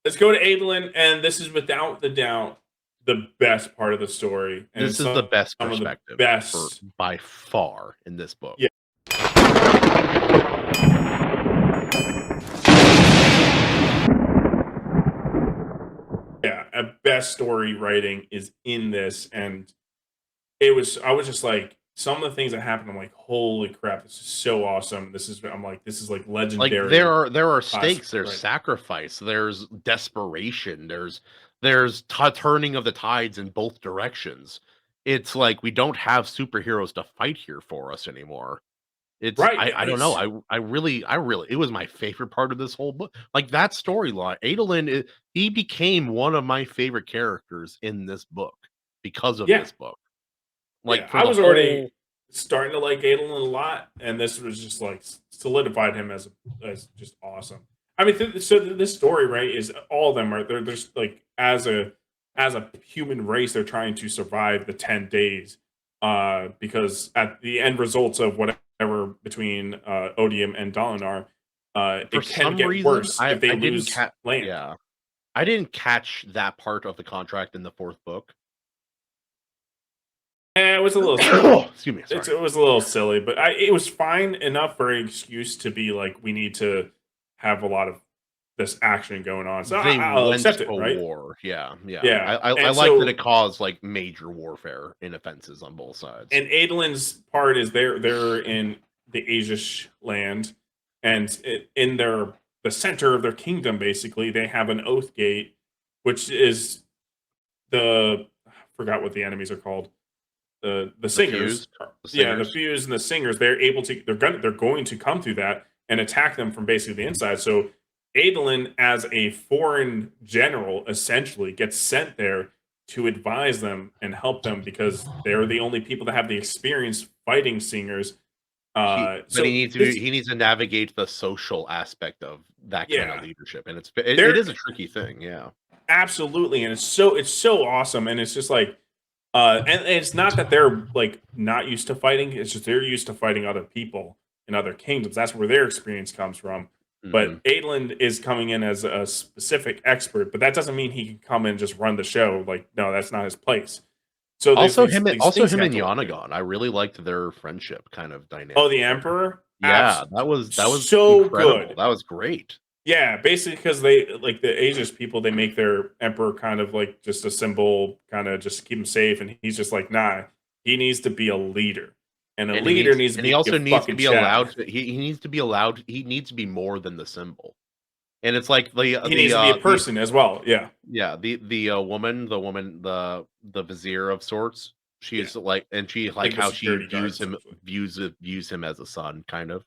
let's go to Adolin, and this is without the doubt the best part of the story, and This is the best some of the perspective for best. by far in this book. Yeah. Yeah, best story writing is in this, and I was just like, some of the things that happened, I'm like, holy crap, this is so awesome. I'm like, this is like Like legendary there are classic stakes, there's writing. sacrifice, there's desperation, there's turning of the tides in both directions. It's like we don't have superheroes to fight here for us anymore. It's Right. I don't know. I really it was my favorite part of this whole book. Like that storyline. Adolin, he became one of my favorite characters in this book because of Yeah. this book. Yeah. Like for I the was already whole starting to like Adolin a lot, and this was just like solidified him as just awesome. I mean, this story, right, is all of them are they're just like as a human race, they're trying to survive the 10 days, because at the end results of whatever between Odium and Dalinar, for it can some get reason worse if they I didn't lose catch land. yeah. I didn't catch that part of the contract in the fourth book. It was a little silly. Excuse me, sorry. It was a little silly, but it was fine enough for an excuse to be like, we need to have a lot of this action going on. So They I'll went accept to it, right? war. Yeah, yeah. Yeah. I And like that so, it caused like major warfare in offenses on both sides. and Adolin's part is they're in the Asish land, and in the center of their kingdom, basically, they have an oath gate, which is I forgot what the enemies are called. The The singers, fused, the yeah, the singers. fuse and the singers, they're going to come through that and attack them from basically the inside. So Adolin, as a foreign general, essentially gets sent there to advise them and help them because they're the only people that have the experience fighting singers. But So this, he needs to navigate the social aspect of that kind of yeah, leadership, and it they're is a tricky thing. Yeah, absolutely, and it's so awesome, and it's just like, and it's not that they're like not used to fighting; it's just they're used to fighting other people in other kingdoms. That's where their experience comes from. hmm But Adland is coming in as a specific expert, but that doesn't mean he can come in and just run the show. Like, no, that's not his place. So there's these Also things you him have and to learn. Yanagon. I really liked their friendship kind of Oh, dynamic the there. Emperor, Yeah, that was so incredible. good. That was great. Yeah, basically because they like the Asian people, they make their emperor kind of like just a symbol, kind of just keep him safe, and he's just like, nah, he needs to be a leader, and a leader needs to And he be a also needs to fucking be Chad. allowed to he needs to be allowed he needs to be more than the symbol. And it's like He needs to be a the person as well. Yeah, yeah, the vizier of sorts. yeah, She's like, and she like like the how she security guard essentially. views him as a son, kind of.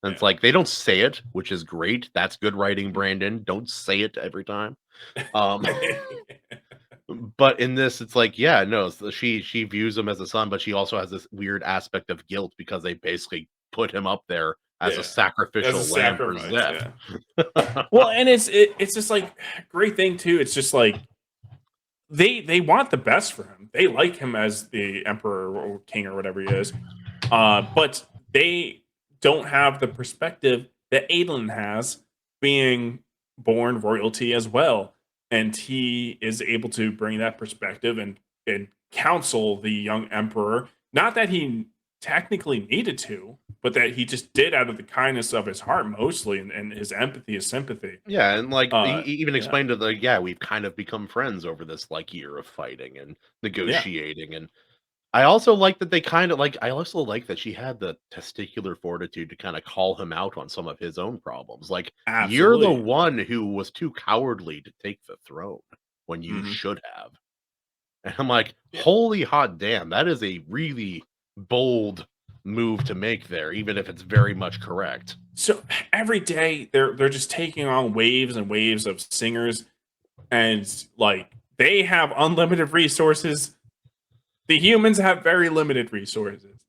And it's Yeah, like they don't say it, which is great. That's good writing, Brandon. Don't say it every time. Um, but in this, it's like, yeah, no, she views him as a son, but she also has this weird aspect of guilt because they basically put him up there as a yeah, as a sacrificial lamb for sacrifice. Zeph. Yeah. Well, and it's just like great thing too. It's just like they want the best for him. They like him as the emperor or king or whatever he is. But they don't have the perspective that Adolin has, being born royalty as well. And he is able to bring that perspective and counsel the young emperor. Not that he technically needed to, but that he just did out of the kindness of his heart mostly, and his empathy, his sympathy. Yeah, and like he even Yeah. explained to the yeah, we've kind of become friends over this like year of fighting and Yeah. negotiating. And I also like that they kind of like I also like that she had the testicular fortitude to kind of call him out on some of his own problems. Like, you're the Absolutely. one who was too cowardly to take the throne when you Mhm. should have. And I'm like, Yeah. holy hot damn, that is a really bold move to make there, even if it's very much correct. So every day they're just taking on waves and waves of singers, and like they have unlimited resources. The humans have very limited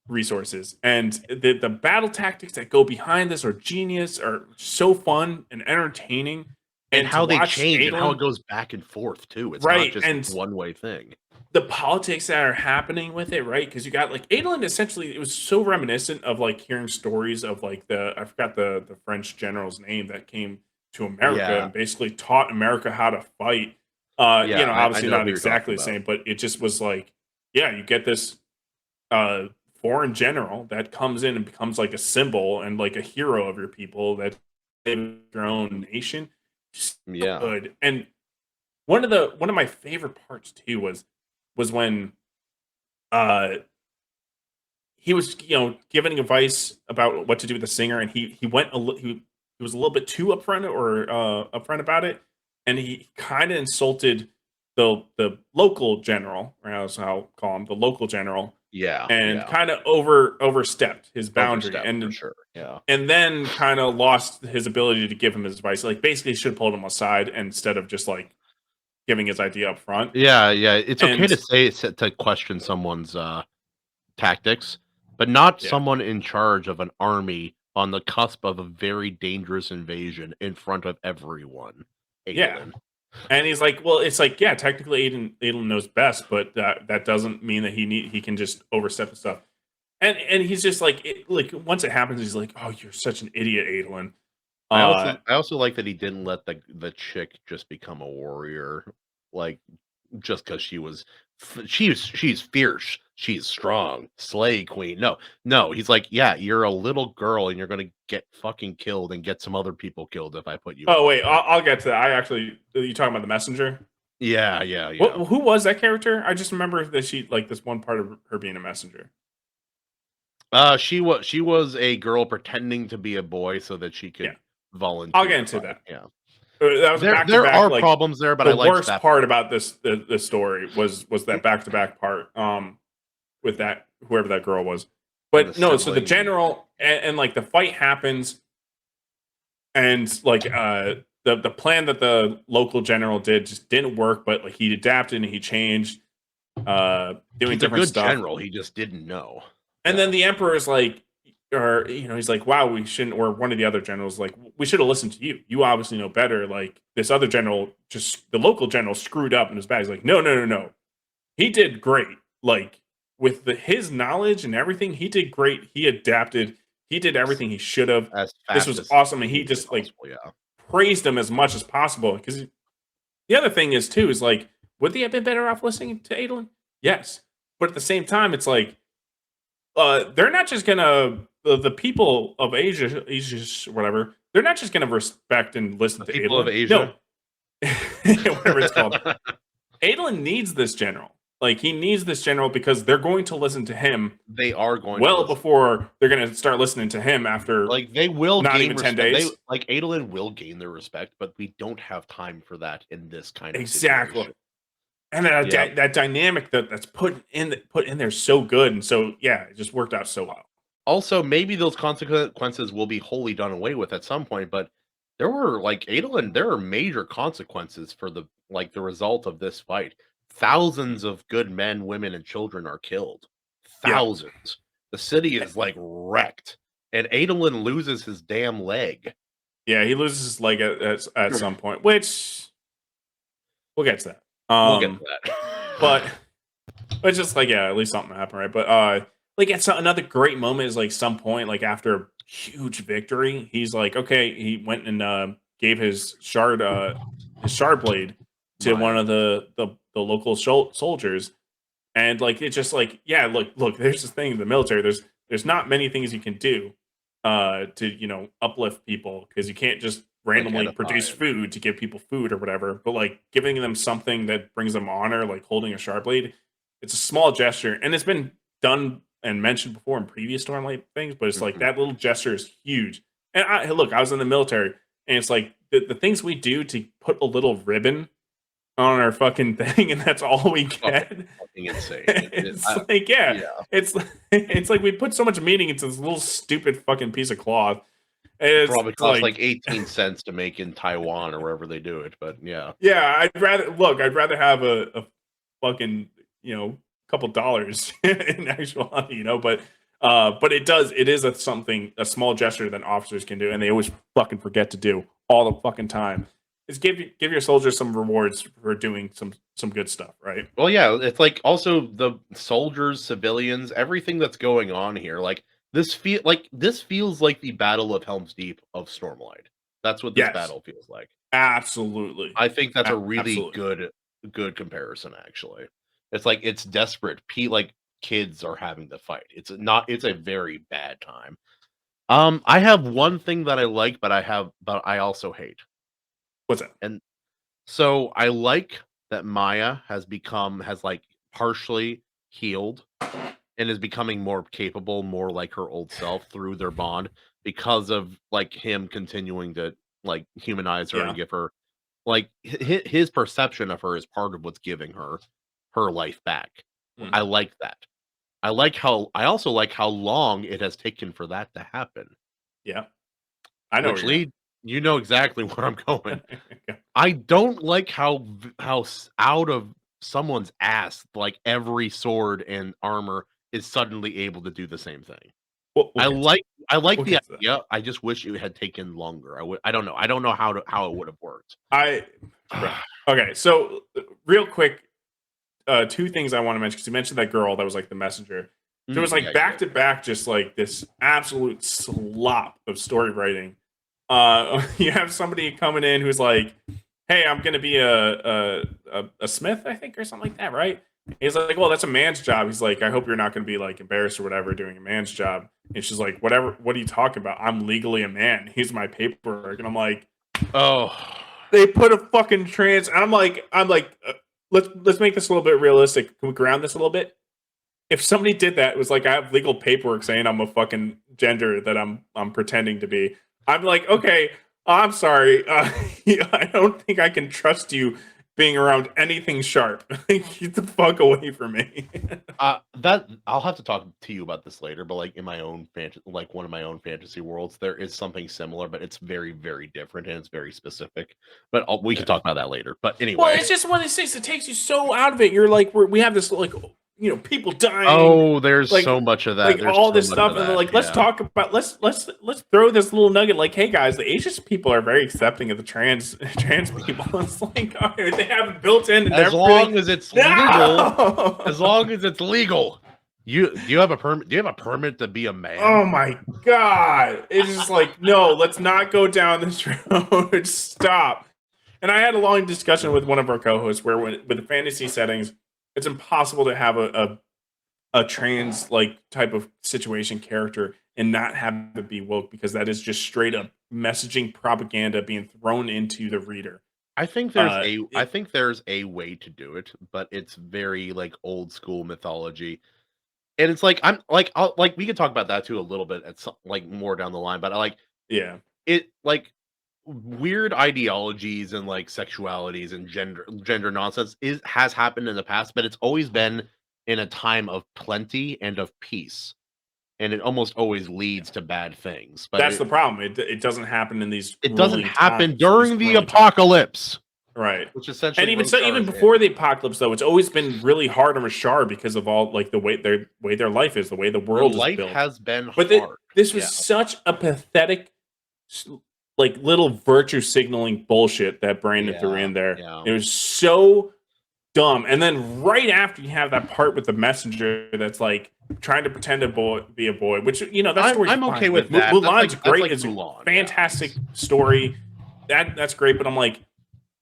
resources, and the battle tactics that go behind this are genius, are so fun and entertaining. And And to how they watch change and how it Adolin, goes back and forth too. It's not right, just and one way thing. the politics that are happening with it, right? Because you got like Adolin, essentially, it was so reminiscent of like hearing stories of like I forgot the French general's name that came. to America Yeah. and basically taught America how to fight. Yeah, I Obviously know not who you're talking exactly the about. same, but it just was like, yeah, you get this foreign general that comes in and becomes like a symbol and like a hero of your people that in your own nation. So Yeah. good. And one of my favorite parts too was when uh he was giving advice about what to do with the singer, and he went he was a little bit too upfront about it, and he kind of insulted the local general, or that's how I'll call him, the local general, Yeah, and yeah. kind of overstepped his boundary, Overstep for sure. Yeah. and then kind of lost his ability to give him his advice. Like basically, he should have pulled him aside instead of just like giving his idea up front. Yeah, yeah. It's okay And to say to question someone's tactics, but not yeah, someone in charge of an army on the cusp of a very dangerous invasion in front of everyone. yeah. Adolin. And he's like, well, it's like, yeah, technically Aiden knows best, but that doesn't mean that he can just overstep the stuff. And he's just like, like once it happens, he's like, oh, you're such an idiot, Adelin. I Uh, also I also like that he didn't let the chick just become a warrior, like just because she's fierce, she's strong, slay queen. No, no, he's like, yeah, you're a little girl and you're gonna get fucking killed and get some other people killed if I put you oh up wait, there. I'll get to that. I actually, you talking about the messenger? Yeah, yeah, What? yeah. Who was that character? I just remember that she like this one part of her being a messenger. She was a girl pretending to be a boy so that she Yeah, could I'll get volunteer to into fight. that. Yeah. That was a There back to there back. are Like problems there, but I the liked worst that part part. about the story was that back to back part. With that whoever that girl was. And the But no, so the sibling. general and like the fight happens, and like the plan that the local general did just didn't work, but like he adapted and he changed, doing He's a different good stuff. general, he just didn't know. And Yeah. then the emperor is like, or he's like, wow, we shouldn't, or one of the other generals like, we should have listened to you. You obviously know better. Like this other general, just the local general screwed up in his bag. He's like, no, no, no, no. He did great. Like with his knowledge and everything, he did great. He adapted. He did everything he should have. As This fast was as awesome, and he humanly just like possible, yeah. praised him as much as possible. Because the other thing is too is like, would they have been better off listening to Adolin? Yes, but at the same time, it's like they're not just gonna the people of Asia, whatever. They're not just gonna respect and listen The to people of Adolin. No, Asia? whatever it's called. Adolin needs this general. Like he needs this general because they're going to listen to him They are going to well listen. before they're going to start listening to him after Like, they will not gain even 10 respect. They days. like, Adolin will gain their respect, but we don't have time for that in this kind of Exactly. situation. And that, Yeah. that dynamic that's put in there so good, and so yeah, it just worked out so well. Also, maybe those consequences will be wholly done away with at some point, but there were like Adolin, there are major consequences for the result of this fight. Thousands of good men, women, and children are killed. Yeah, Thousands. The city is like wrecked. And Adolin loses his damn leg. yeah, he loses his leg at some point, which we'll get to that. We'll get to But that. it's just like yeah, at least something happened, right? But like it's another great moment is like some point like after a huge victory, he's like okay, he went and gave his shard blade to one Right. of the local soldiers, and like it's just like yeah, look, there's this thing in the military. There's not many things you can do to uplift people because you can't just Like randomly edify produce him. food to give people food or whatever. But like giving them something that brings them honor, like holding a sharp blade, it's a small gesture, and it's been done and mentioned before in previous Stormlight things. But it's like Mhm. that little gesture is huge. And I was in the military, and it's like the things we do to put a little ribbon on our fucking thing, and that's all we Fucking get. fucking insane. It's like, yeah, Yeah. it's it's like we put so much meaning into this little stupid fucking piece of cloth. It It's probably costs like like, 18 cents to make in Taiwan or wherever they do it, but yeah. yeah, I'd rather have a fucking couple dollars in actual money, but it is a small gesture that officers can do, and they always fucking forget to do all the fucking time. Is give your soldiers some rewards for doing some good stuff, right? Well, yeah, it's like also the soldiers, civilians, everything that's going on here. Like this feels like the Battle of Helm's Deep of Stormlight. That's what this Yes, battle feels like. absolutely. I think that's a really Absolutely. good comparison, actually. It's like it's desperate. Like kids are having to fight. It's a very bad time. I have one thing that I like, but I also hate. What's that? And so I like that Maya has like partially healed and is becoming more capable, more like her old self through their bond because of like him continuing to like humanize her and Yeah. give her like his perception of her is part of what's giving her her life back. I Mhm. like that. I also like how long it has taken for that to happen. Yeah. I know where Which you're lead you know exactly where I'm going. at. I don't like how out of someone's ass like every sword and armor is suddenly able to do the same thing. We'll I get to that. like I like We'll the get to that. idea. I just wish it had taken longer. I don't know. I don't know how it would have worked. I Right. Okay, so real quick, two things I want to mention because you mentioned that girl that was like the messenger. So it was Yeah, like you back did. to back, just like this absolute slop of story writing. You have somebody coming in who's like, "Hey, I'm gonna be a smith, I think, or something like that, right?" He's like, "Well, that's a man's job." He's like, "I hope you're not gonna be like embarrassed or whatever doing a man's job." And she's like, "Whatever. What are you talking about? I'm legally a man. Here's my paperwork." And I'm like, Oh, they put a fucking trans. Let's make this a little bit realistic. Can we ground this a little bit? If somebody did that, it was like I have legal paperwork saying I'm a fucking gender that I'm pretending to be. I'm like, okay, I'm sorry. I don't think I can trust you being around anything sharp. Get the fuck away from me. that I'll have to talk to you about this later. But like in my own like one of my own fantasy worlds, there is something similar, but it's very different and it's very specific. But we can Yeah. talk about that later. But Well, anyway, it's just one of these things that takes you so out of it. You're like, we have this like, people dying, oh, there's like so much of that. like There's all so this much of stuff, and then that. like let's Yeah. talk about let's throw this little nugget. Like, hey guys, the Asian people are very accepting of the trans people. It's like, all right, they have it built in and As everything. long as it's legal, as No. long as it's legal. You have a permit? Do you have a permit to be a man? Oh my god! It's just like, no, let's not go down this road. Stop. And I had a long discussion with one of our co-hosts where, with the fantasy settings, it's impossible to have a trans like type of situation character and not have it be woke, because that is just straight up messaging propaganda being thrown into the reader. I It, think there's a way to do it, but it's very like old school mythology. And it's like like we could talk about that too a little bit at some like more down the line, but I like yeah, it like weird ideologies and like sexualities and gender nonsense has happened in the past, but it's always been in a time of plenty and of peace. And it almost always leads to bad things. But that's the problem. It doesn't happen in these it doesn't grueling happen times. These during the grueling times, apocalypse, right? which And essentially even so, even Rosar is before in. the apocalypse, though, it's always been really hard on Rashar because of all like the way their life is, the way the Their world is life built. has been But hard. this was Yeah. such a pathetic, s- like little virtue signaling bullshit that Brandon threw Yeah. in there. Yeah. It was so dumb. And then right after you have that part with the messenger that's like trying to pretend to be a boy, which that story's I'm okay fine. with Like that. Mulan's That's great, like is a Mulan. Yeah. fantastic story. That's great, but I'm like,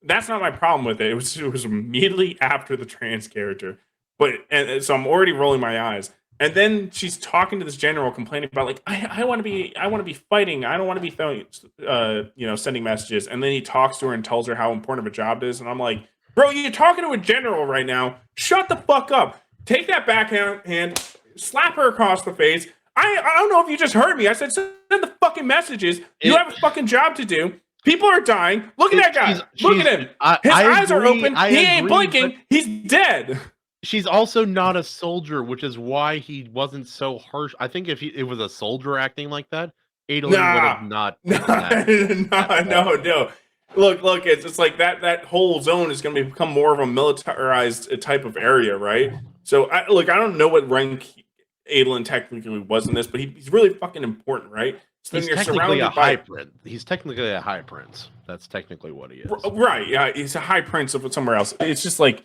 that's not my problem with it. It was immediately after the trans character, but and so I'm already rolling my eyes. And then she's talking to this general, complaining about like, I want to be fighting. I don't want to be throwing, sending messages. And then he talks to her and tells her how important of a job it is. And I'm like, bro, you're talking to a general right now. Shut the fuck up. Take that backhand, slap her across the face. I don't know if you just heard me. I said send the fucking messages. You It, have a fucking job to do. People are dying. Look at that guy. Look she's at him. I, His I eyes are agree. open. I He ain't agree, but blinking. He's dead. she's also not a soldier, which is why he wasn't so harsh. I think if it was a soldier acting like that, Adolin would have Nah. not Nah, taken that at no. all. No. Look, it's like that whole zone is going to become more of a militarized type of area, right? So, I don't know what rank Adolin technically was in this, but he's really fucking important, right? So then He's you're technically a surrounded high by prince. He's technically a high prince. That's technically what he is. right, yeah, he's a high prince of somewhere else. It's just like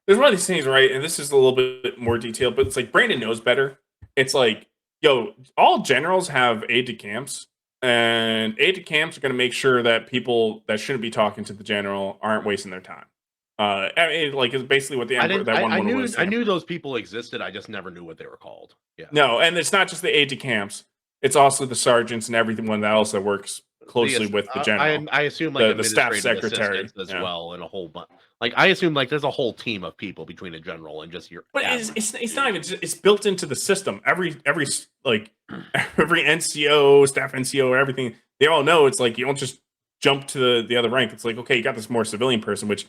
there's one of these things, right? And this is a little bit more detailed, but it's like Brandon knows better. It's like, yo, all generals have aide de camps, and aide de camps are going to make sure that people that shouldn't be talking to the general aren't wasting their time. I mean, like it's basically what the I emperor didn't. that one I woman knew. was. I knew those people existed. I just never knew what they were called. Yeah. No, and it's not just the aide de camps; it's also the sergeants and everyone else that works closely with the general, I assume like the staff administrative secretary assistants as yeah. well, and a whole bunch. Like I assume like there's a whole team of people between a general and just your. But it's not even it's built into the system. Every like every NCO, staff NCO, everything they all know. It's like you don't just jump to the other rank. It's like okay, you got this more civilian person, which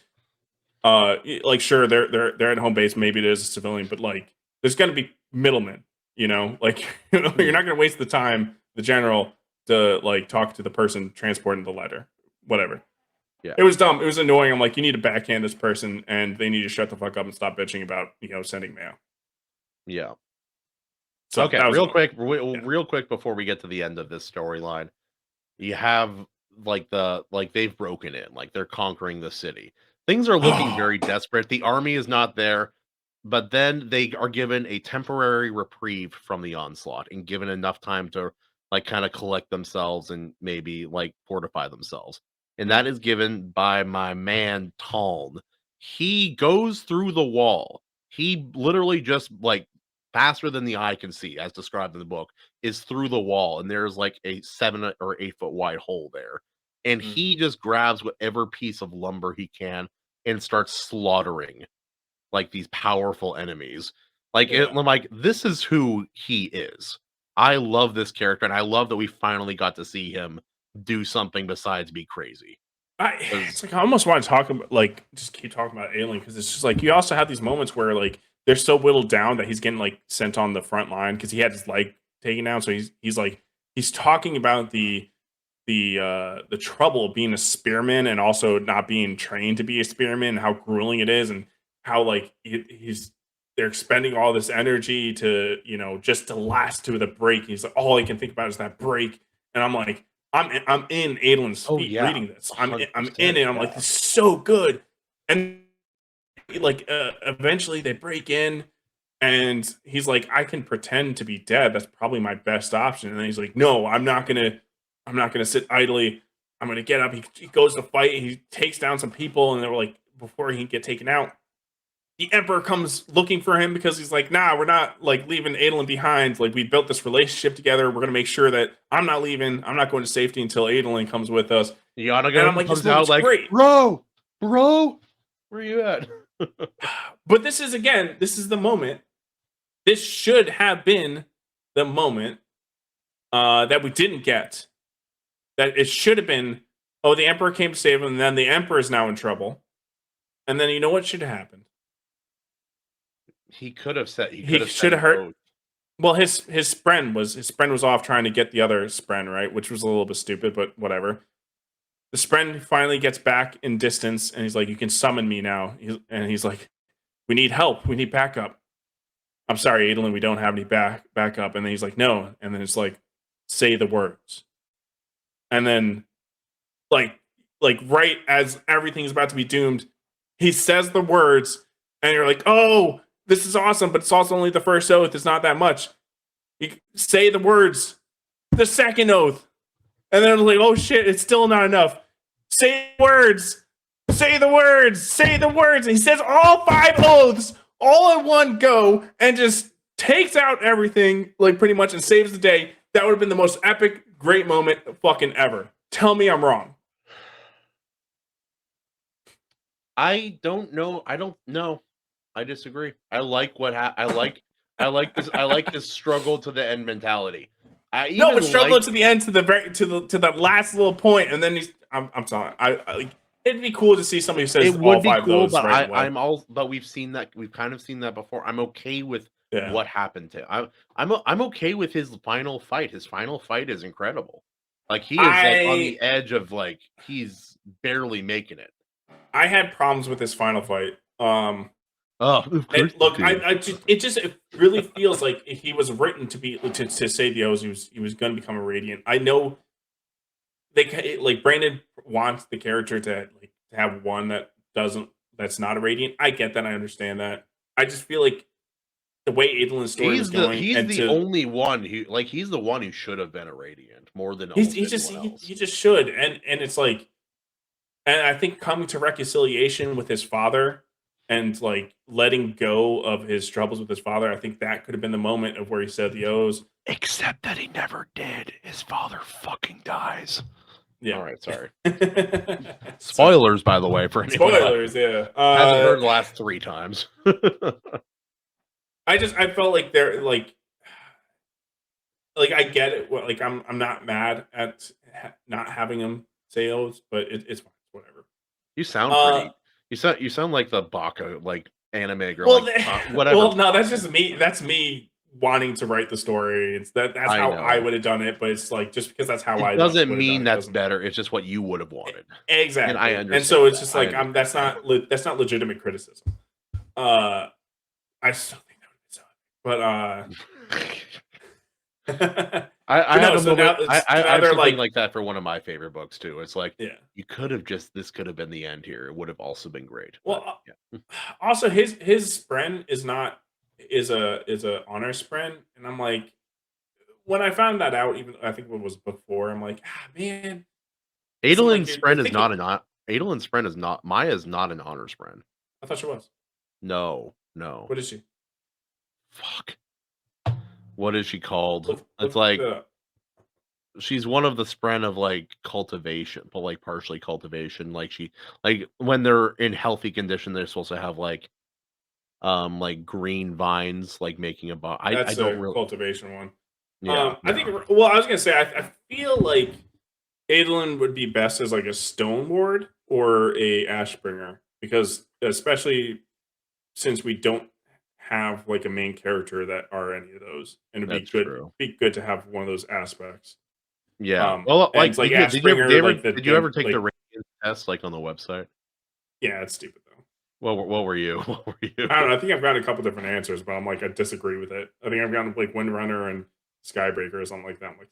like sure they're at home base. Maybe it is a civilian, but like there's gonna be middlemen. You know, like you're not gonna waste the time the general to like talk to the person transporting the letter, whatever. Yeah. It was dumb. It was annoying. I'm like, you need to backhand this person, and they need to shut the fuck up and stop bitching about sending mail. Yeah. So okay, real real quick before we get to the end of this storyline, you have like they've broken in, like they're conquering the city. Things are looking very desperate. The army is not there, but then they are given a temporary reprieve from the onslaught and given enough time to like kind of collect themselves and maybe like fortify themselves. And that is given by my man Taln. He goes through the wall. He literally just like faster than the eye can see, as described in the book, is through the wall, and there's like a 7 or 8 foot wide hole there. And he just grabs whatever piece of lumber he can and starts slaughtering like these powerful enemies. Like I'm like, this is who he is. I love this character, and I love that we finally got to see him do something besides be crazy. It's like I almost want to talk about like just keep talking about Alien because it's just like you also have these moments where like they're so whittled down that he's getting like sent on the front line because he had his leg taken down. So he's talking about the trouble of being a spearman and also not being trained to be a spearman and how grueling it is and how like they're expending all this energy to just to last to the break. He's like all I can think about is that break, and I'm like I'm in Adolin's feet reading this. I'm in it. I'm like, this is so good. And like eventually they break in and he's like, I can pretend to be dead. That's probably my best option. And then he's like, no, I'm not gonna sit idly. I'm gonna get up. He goes to fight. He takes down some people, and they're like, before he can get taken out, the Emperor comes looking for him because he's like, nah, we're not like leaving Adolin behind. Like we built this relationship together. We're gonna make sure that I'm not leaving. I'm not going to safety until Adolin comes with us. Yanaga and I'm like, comes out like, great. bro, where you at? But this is the moment. This should have been the moment that we didn't get. That it should have been, oh, the Emperor came to save him, and then the Emperor is now in trouble. And then you know what should have happened? He could have said he should have hurt. Well, his spren was off trying to get the other spren, right? Which was a little bit stupid, but whatever. The spren finally gets back in distance, and he's like, "You can summon me now." He's like, "We need help. We need backup." I'm sorry, Adolin, we don't have any backup. And then he's like, "No." And then it's like, "Say the words." And then, like right as everything's about to be doomed, he says the words, and you're like, "Oh, this is awesome!" But it's also only the first oath. It's not that much. You say the words, the second oath, and then I'm like, "Oh shit! It's still not enough." Say the words. Say the words. Say the words. And he says all 5 oaths all in one go, and just takes out everything, like pretty much, and saves the day. That would have been the most epic, great moment fucking ever. Tell me I'm wrong. I don't know. I don't know. I disagree. I like what I like. I like this. I like his struggle to the end mentality. But struggle to the end to the last little point, and then I'm sorry. I it'd be cool to see somebody who says it would all be 5 cool, of those but right away. but we've seen that. We've kind of seen that before. I'm okay with what happened to. I'm okay with his final fight. His final fight is incredible. Like he is like on the edge of like he's barely making it. I had problems with his final fight. Look, it really feels like he was written to say the oaths. He was going to become a Radiant. I know they like Brandon wants the character to have one that's not a Radiant. I get that. I understand that. I just feel like the way Adolin's story was going, he's and the only one who he's the one who should have been a Radiant more than he almost just anyone else. he just should, and it's like, and I think coming to reconciliation with his father and like letting go of his troubles with his father, I think that could have been the moment of where he said the O's. Except that he never did. His father fucking dies. Yeah. All right, sorry. Spoilers, Spoilers, by the way, for anyone spoilers. Yeah. hasn't heard the last 3 times. I felt like they're like I get it. Like I'm not mad at not having him say O's, but it's fine. Whatever. You sound pretty. You sound like the Baka like anime girl. Well, like, whatever. Well, no, that's just me. That's me wanting to write the story. It's that's how I would have done it. But it's like just because that's how I doesn't mean that's better. It's just what you would have wanted. Exactly. And I understand. And so it's just like that's not legitimate criticism. I still think that would be so. But I have so a moment. I have they're something like that for one of my favorite books too. It's like, yeah, you could have this could have been the end here. It would have also been great. Well, yeah. Also his spren is a honor spren, and I'm like, when I found that out, even I think it was book 4, I'm like, man, Adolin's spren is not Adolin's spren is not Maya's not an honor spren. I thought she was. No. What is she? Fuck. What is she called? It's like she's one of the spren of like cultivation, but like partially cultivation. Like when they're in healthy condition, they're supposed to have like green vines, like making a bomb. I don't really cultivation one. Yeah, I think. Well, I was gonna say I feel like Adolin would be best as like a stone ward or a ashbringer, because especially since we don't have like a main character that are any of those, and it'd be good to have one of those aspects. Yeah. Well, like did you ever take the Radiant test like on the website? Yeah, it's stupid though. What were you? What were you? I don't know. I think I've gotten a couple different answers, but I'm like, I disagree with it. I think I've gotten like Windrunner and Skybreaker or something like that. I'm like,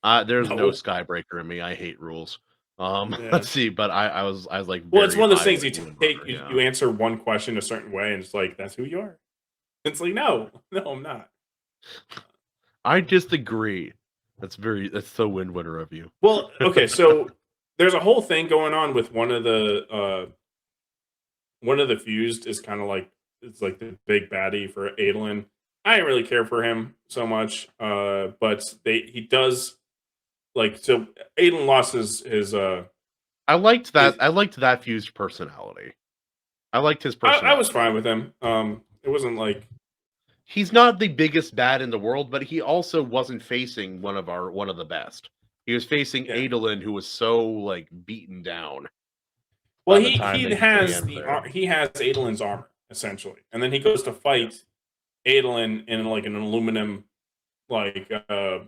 no. There's no Skybreaker in me. I hate rules. Let's see, but I was like, well, it's one of those things you take. You answer one question a certain way, and it's like that's who you are. It's like no, I'm not. I disagree. That's so Windrunner of you. Well, okay, so there's a whole thing going on with one of the fused is kind of like it's like the big baddie for Adolin. I didn't really care for him so much, but he does like so. Adolin lost his. I liked that. I liked that fused personality. I liked his personality. I was fine with him. It wasn't like he's not the biggest bad in the world, but he also wasn't facing one of the best. He was facing Adolin, who was so like beaten down. Well, he has Adolin's armor essentially, and then he goes to fight Adolin in like an aluminum the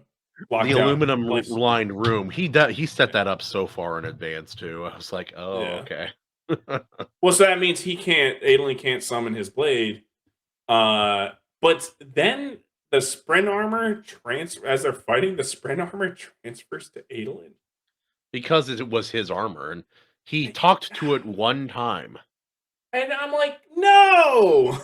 aluminum lined room. He set that up so far in advance too. I was like, oh, okay. Well, so that means Adolin can't summon his blade. But then the spren armor as they're fighting, the spren armor transfers to Adolin because it was his armor, and he talked to it one time. And I'm like, no,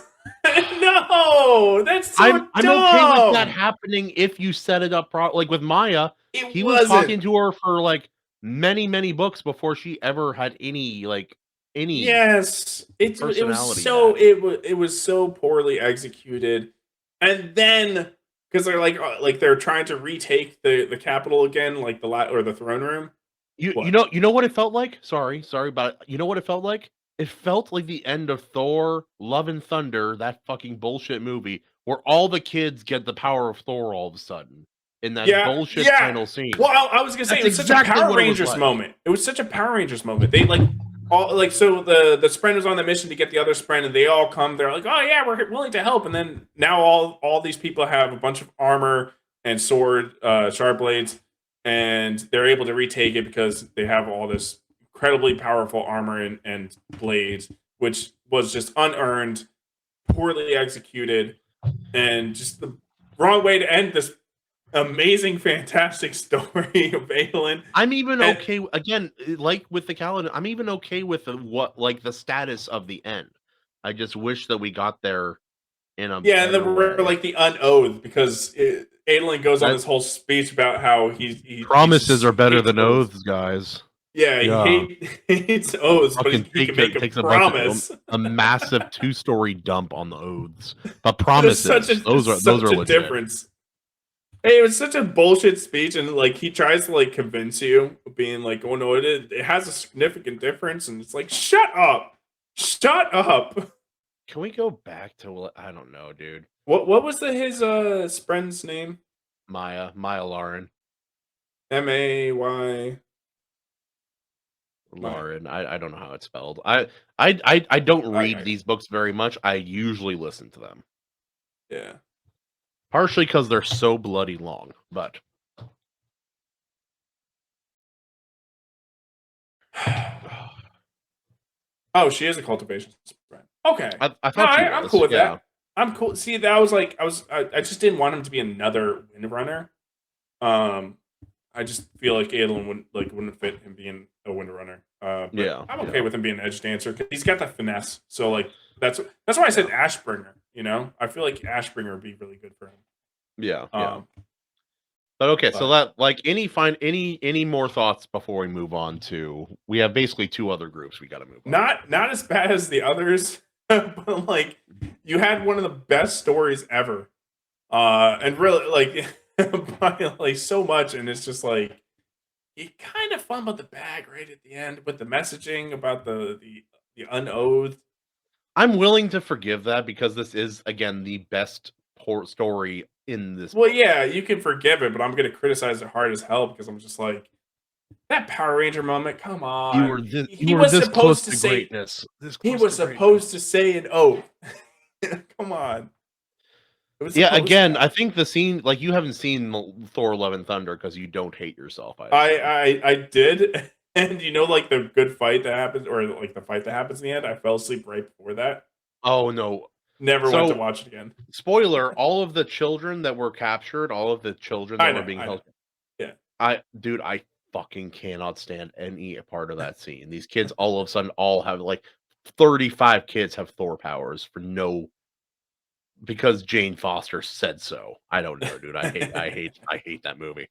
no, that's so dumb. I'm okay with that happening if you set it up like with Maya. He was talking to her for like many books before she ever had any. Yes, it was so poorly executed, and then because they're like they're trying to retake the capital again, like the throne room. You know what it felt like? Sorry, but you know what it felt like? It felt like the end of Thor: Love and Thunder, that fucking bullshit movie, where all the kids get the power of Thor all of a sudden in that bullshit final scene. Well, I was gonna say it was such a Power Rangers moment. It was such a Power Rangers moment. They so the spren was on the mission to get the other spren, and they all come. They're like, oh yeah, we're willing to help. And then now all these people have a bunch of armor and sword, sharp blades, and they're able to retake it because they have all this incredibly powerful armor and blades, which was just unearned, poorly executed, and just the wrong way to end this amazing, fantastic story of Adolin. I'm even okay again, like with the calendar. I'm even okay with the status of the end. I just wish that we got there in a Yeah, and then better we're way. like the unoathed because Adolin goes on That this whole speech about how he promises are better hates than oaths. oaths, guys. Yeah, Yeah. he hates oaths, but Fucking he can make a takes a bunch of promise. a massive 2-story dump on the oaths. But But promises, it's those are such a legit. difference. Hey, it was such a bullshit speech, and like he tries to like convince you, being like, "Oh no, it has a significant difference," and it's like, shut up." Can we go back to I don't know, dude. What was his friend's name? Maya Lauren. May. Lauren. I don't know how it's spelled. I don't read Okay. these books very much. I usually listen to them. Yeah. Partially because they're so bloody long, but Oh, she is a cultivation spread. Okay. I No, thought she I'm cool was. with Yeah. that. I'm cool. See, that was like I just didn't want him to be another windrunner. Um, I just feel like Adolin wouldn't fit him being a windrunner. But Yeah. I'm okay Yeah. with him being an edge dancer because he's got that finesse. So like that's why I said Yeah. Ashbringer. You know, I feel like Ashbringer would be really good for him. Yeah. Yeah. Um, But okay, so but that any more thoughts before we move on to we have basically 2 other groups we got to move on. not as bad as the others, but like you had one of the best stories ever. And really like by like so much, and it's just like you kind of fumbled the bag right at the end with the messaging about the unoathed. I'm willing to forgive that because this is again the best story in this Well, book. yeah, you can forgive it, but I'm gonna criticize it hard as hell because I'm just like that Power Ranger moment. Come on, You he were was this close supposed to to say greatness. This he close was to greatness. supposed to say an oath. Come on, it was Yeah, supposed to again, I happen. think the scene like you haven't seen Thor: Love and Thunder because you don't hate yourself, I assume. I did, and you know, like the good fight that happens, or like the fight that happens in the end. I fell asleep right before that. Oh no. Never went to So, watch it again. spoiler, all of the children that were captured, all of the children that were being I know. held Yeah. I fucking cannot stand any part of that scene. These kids all of a sudden all have like 35 kids have Thor powers for no because Jane Foster said so. I don't know, dude. I hate that movie.